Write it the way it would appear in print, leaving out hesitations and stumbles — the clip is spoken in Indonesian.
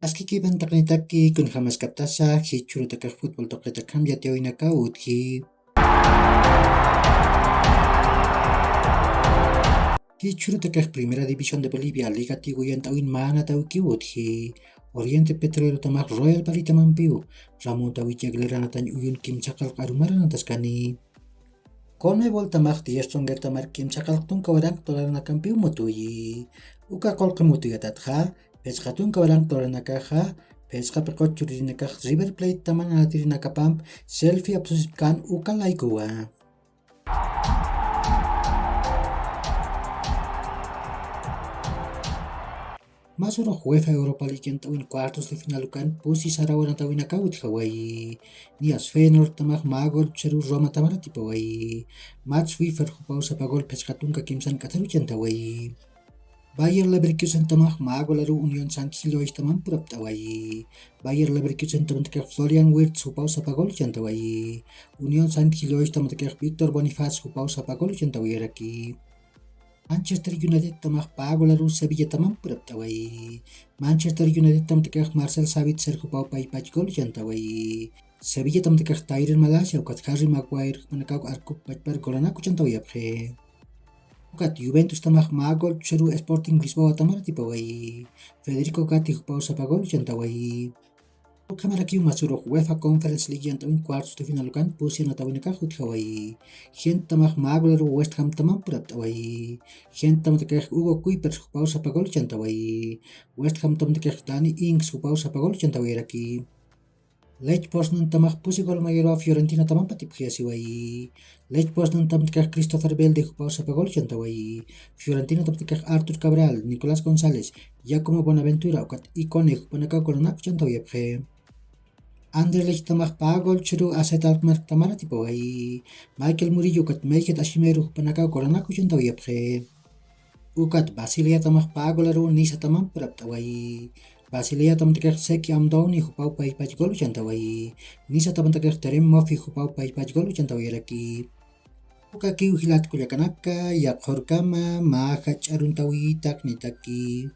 Askiki bantaknitaki kun jamas kaptasa hi churutakaj fútbol toqetakam yateoinaka utji. Hi churutakaj Primera División de Bolivia Liga Tiguyan mana tauki utji. Oriente Petrolero tamak Royal Paritamampiu. Ramu tawichi agleranatan uyun kim chakal karumaran ataskani. Conmebol tamak diestronger tamar kim chakal tun kawarang tolarana kampiu mutuyi. Uka kolke mutuyatatja. Pescatun kawarang toranakaja. Pesca percot churinakaj River Plate taman atirinakapam selfie apsusipkan uka laikuwa. Masuro UEFA Europa League tawin cuartos de final kan pusi sarawana tawin akawit Hawaii. Nias Feyenoord tamak magol cheru Roma tamara tipawai. Match FIFA jupau sapagol pescatun ka kimsan kataruchan tawai. Bayer Leverkusen tamak magolaru Union Saint-Gilloise tamam purap tawai. Bayer Leverkusen tamantakak Florian Wirtz jupau sapagol chantawai. Union Saint-Gilloise tamantakak Victor Boniface jupau sapagol chantawai raki. Manchester United tamak pagolaru Sevilla tamam purap tawai. Manchester United tamantakak Marcel Sabitzer jupau paipach gol chantawai. Sevilla tamantakak Tyron Malacia ukat Harry Maguire manakak arkuk pachpar golanaku chantawai apje. Ukat Juventus tamak magol cheru Sporting Lisboa tamar tipawai. Federico Gatti jupau sapagol chantawai. Ukamaraki masuro UEFA Conference League yantawin cuartos de final kan pusi natawinaka hut Hawaii. Gent tamak magolaru West Ham tamam purap tawai. Gent tamatakak Hugo Kuipers jupau sapagol chantawai. West Ham tamatakak Danny Ings jupau sapagol chantawai raki. Lech Poznan tamak pusi gol mayero Fiorentina tamam patiphiasiwai. Lech Poznan tamatakak Christopher Belde jupau sapagol chantawai. Fiorentina tamatakak Artur Cabral, Nicolás González, Giacomo Bonaventura ukat Icone jupanaka golanak chantawai apje. Anderlecht tamak pagol cheru AZ Alkmaar tamara tipawai. Michael Murillo ukat Meiket Ashimeru jupanaka golanaku chantawai apje. Ukat Basilia tamak pagolaru Nisa tamam purap tawai. Basilia tamantakak Seki Amdouni jupau paipach gol chantawai. Nisa tamantakak Terem Mofi jupau paipach gol chantawai raki. Uka kiu hilat kulyakanaka yak horkama maha charuntawi taknitaki.